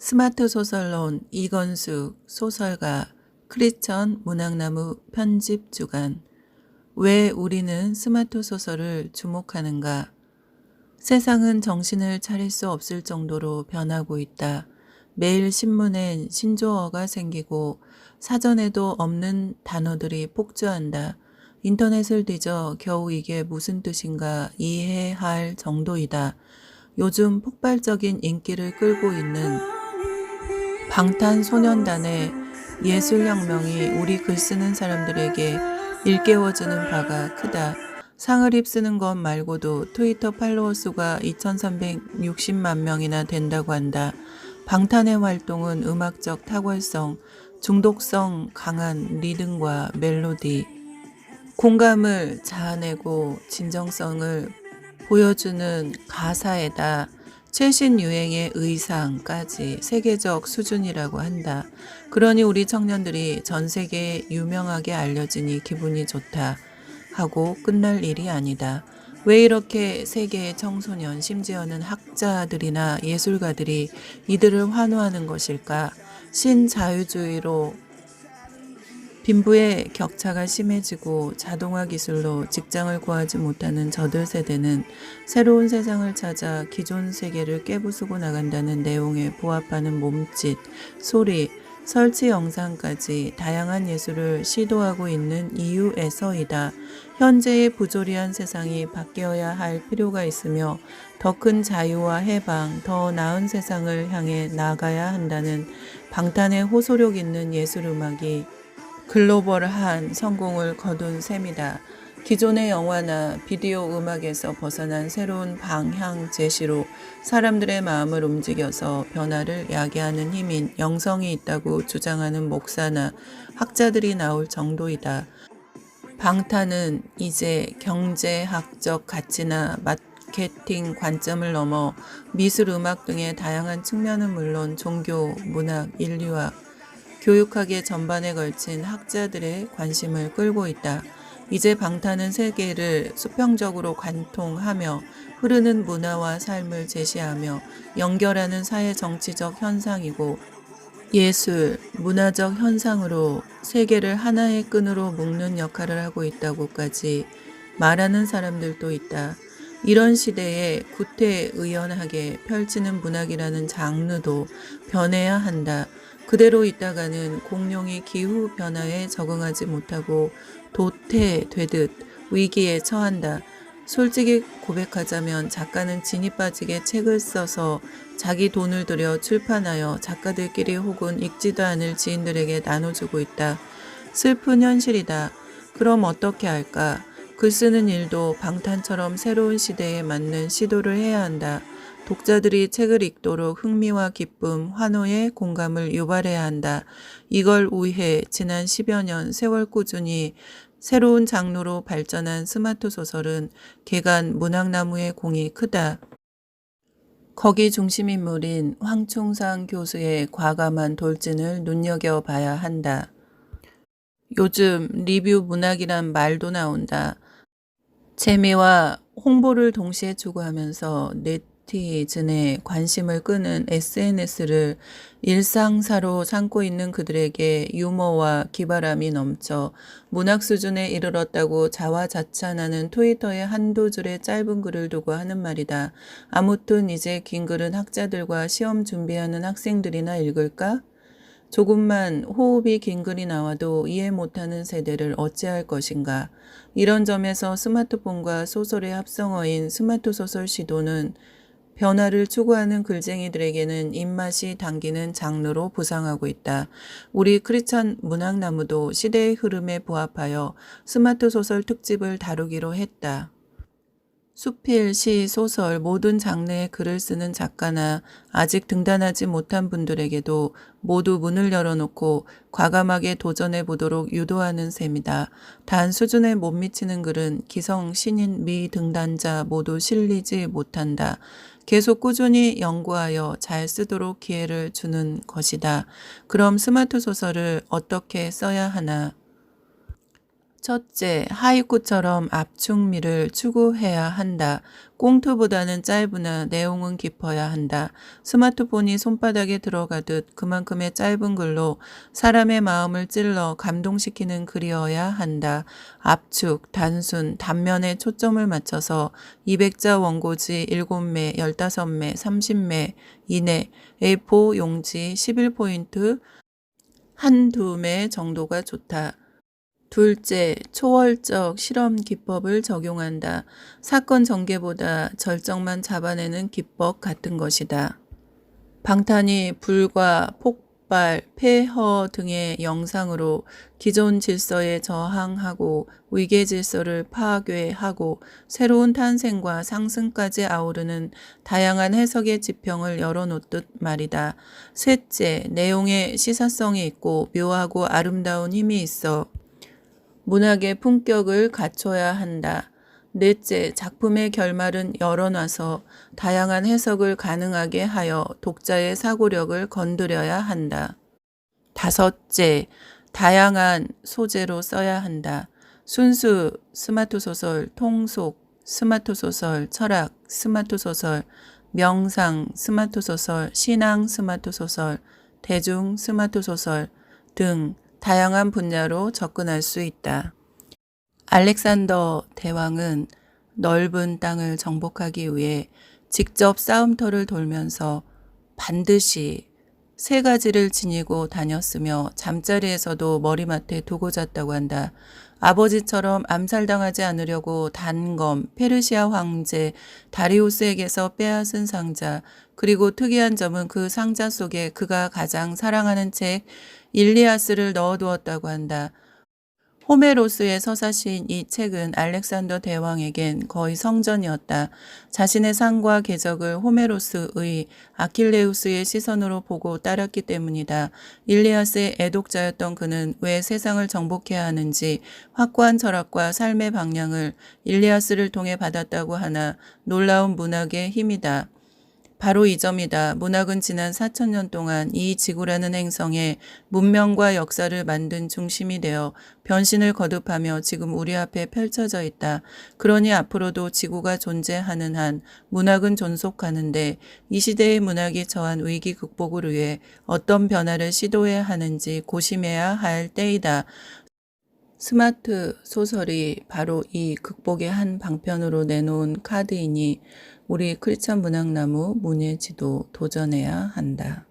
스마트 소설론 이건숙 소설가 크리스천 문학나무 편집 주간. 왜 우리는 스마트 소설을 주목하는가? 세상은 정신을 차릴 수 없을 정도로 변하고 있다. 매일 신문엔 신조어가 생기고 사전에도 없는 단어들이 폭주한다. 인터넷을 뒤져 겨우 이게 무슨 뜻인가 이해할 정도이다. 요즘 폭발적인 인기를 끌고 있는 방탄소년단의 예술혁명이 우리 글 쓰는 사람들에게 일깨워주는 바가 크다. 상을 휩쓰는 것 말고도 트위터 팔로워 수가 2360만 명이나 된다고 한다. 방탄의 활동은 음악적 탁월성, 중독성 강한 리듬과 멜로디, 공감을 자아내고 진정성을 보여주는 가사에다 최신 유행의 의상까지 세계적 수준이라고 한다. 그러니 우리 청년들이 전 세계에 유명하게 알려지니 기분이 좋다 하고 끝날 일이 아니다. 왜 이렇게 세계의 청소년, 심지어는 학자들이나 예술가들이 이들을 환호하는 것일까? 신자유주의로 빈부의 격차가 심해지고 자동화 기술로 직장을 구하지 못하는 저들 세대는 새로운 세상을 찾아 기존 세계를 깨부수고 나간다는 내용에 부합하는 몸짓, 소리, 설치 영상까지 다양한 예술을 시도하고 있는 이유에서이다. 현재의 부조리한 세상이 바뀌어야 할 필요가 있으며 더 큰 자유와 해방, 더 나은 세상을 향해 나가야 한다는 방탄의 호소력 있는 예술음악이 글로벌한 성공을 거둔 셈이다. 기존의 영화나 비디오 음악에서 벗어난 새로운 방향 제시로 사람들의 마음을 움직여서 변화를 야기하는 힘인 영성이 있다고 주장하는 목사나 학자들이 나올 정도이다. 방탄은 이제 경제학적 가치나 마케팅 관점을 넘어 미술, 음악 등의 다양한 측면은 물론 종교, 문학, 인류학, 교육학의 전반에 걸친 학자들의 관심을 끌고 있다. 이제 방탄은 세계를 수평적으로 관통하며 흐르는 문화와 삶을 제시하며 연결하는 사회 정치적 현상이고 예술, 문화적 현상으로 세계를 하나의 끈으로 묶는 역할을 하고 있다고까지 말하는 사람들도 있다. 이런 시대에 구태의연하게 펼치는 문학이라는 장르도 변해야 한다. 그대로 있다가는 공룡이 기후 변화에 적응하지 못하고 도태되듯 위기에 처한다. 솔직히 고백하자면 작가는 진이 빠지게 책을 써서 자기 돈을 들여 출판하여 작가들끼리 혹은 읽지도 않을 지인들에게 나눠주고 있다. 슬픈 현실이다. 그럼 어떻게 할까? 글 쓰는 일도 방탄처럼 새로운 시대에 맞는 시도를 해야 한다. 독자들이 책을 읽도록 흥미와 기쁨, 환호의 공감을 유발해야 한다. 이걸 위해 지난 10여 년 세월 꾸준히 새로운 장르로 발전한 스마트 소설은 개간 문학나무의 공이 크다. 거기 중심인물인 황충상 교수의 과감한 돌진을 눈여겨봐야 한다. 요즘 리뷰 문학이란 말도 나온다. 재미와 홍보를 동시에 추구하면서 네티즌의 관심을 끄는 SNS를 일상사로 삼고 있는 그들에게 유머와 기발함이 넘쳐 문학 수준에 이르렀다고 자화자찬하는 트위터의 한두 줄의 짧은 글을 두고 하는 말이다. 아무튼 이제 긴 글은 학자들과 시험 준비하는 학생들이나 읽을까? 조금만 호흡이 긴 글이 나와도 이해 못하는 세대를 어찌할 것인가. 이런 점에서 스마트폰과 소설의 합성어인 스마트 소설 시도는 변화를 추구하는 글쟁이들에게는 입맛이 당기는 장르로 부상하고 있다. 우리 크리스천 문학나무도 시대의 흐름에 부합하여 스마트 소설 특집을 다루기로 했다. 수필, 시, 소설 모든 장르의 글을 쓰는 작가나 아직 등단하지 못한 분들에게도 모두 문을 열어놓고 과감하게 도전해 보도록 유도하는 셈이다. 단 수준에 못 미치는 글은 기성, 신인, 미등단자 모두 실리지 못한다. 계속 꾸준히 연구하여 잘 쓰도록 기회를 주는 것이다. 그럼 스마트 소설을 어떻게 써야 하나? 첫째, 하이쿠처럼 압축미를 추구해야 한다. 꽁트보다는 짧으나 내용은 깊어야 한다. 스마트폰이 손바닥에 들어가듯 그만큼의 짧은 글로 사람의 마음을 찔러 감동시키는 글이어야 한다. 압축, 단순, 단면에 초점을 맞춰서 200자 원고지 7매, 15매, 30매 이내, A4 용지 11포인트 한두 매 정도가 좋다. 둘째, 초월적 실험 기법을 적용한다. 사건 전개보다 절정만 잡아내는 기법 같은 것이다. 방탄이 불과 폭발, 폐허 등의 영상으로 기존 질서에 저항하고 위계 질서를 파괴하고 새로운 탄생과 상승까지 아우르는 다양한 해석의 지평을 열어놓듯 말이다. 셋째, 내용에 시사성이 있고 묘하고 아름다운 힘이 있어 문학의 품격을 갖춰야 한다. 넷째, 작품의 결말은 열어놔서 다양한 해석을 가능하게 하여 독자의 사고력을 건드려야 한다. 다섯째, 다양한 소재로 써야 한다. 순수 스마트 소설, 통속 스마트 소설, 철학 스마트 소설, 명상 스마트 소설, 신앙 스마트 소설, 대중 스마트 소설 등 다양한 분야로 접근할 수 있다. 알렉산더 대왕은 넓은 땅을 정복하기 위해 직접 싸움터를 돌면서 반드시 3가지를 지니고 다녔으며 잠자리에서도 머리맡에 두고 잤다고 한다. 아버지처럼 암살당하지 않으려고 단검, 페르시아 황제 다리우스에게서 빼앗은 상자, 그리고 특이한 점은 그 상자 속에 그가 가장 사랑하는 책 일리아스를 넣어두었다고 한다. 호메로스의 서사시인 이 책은 알렉산더 대왕에겐 거의 성전이었다. 자신의 상과 궤적을 호메로스의 아킬레우스의 시선으로 보고 따랐기 때문이다. 일리아스의 애독자였던 그는 왜 세상을 정복해야 하는지 확고한 철학과 삶의 방향을 일리아스를 통해 받았다고 하나 놀라운 문학의 힘이다. 바로 이 점이다. 문학은 지난 4,000년 동안 이 지구라는 행성에 문명과 역사를 만든 중심이 되어 변신을 거듭하며 지금 우리 앞에 펼쳐져 있다. 그러니 앞으로도 지구가 존재하는 한 문학은 존속하는데 이 시대의 문학이 처한 위기 극복을 위해 어떤 변화를 시도해야 하는지 고심해야 할 때이다. 스마트 소설이 바로 이 극복의 한 방편으로 내놓은 카드이니 우리 크리스천 문학나무 문예지도 도전해야 한다.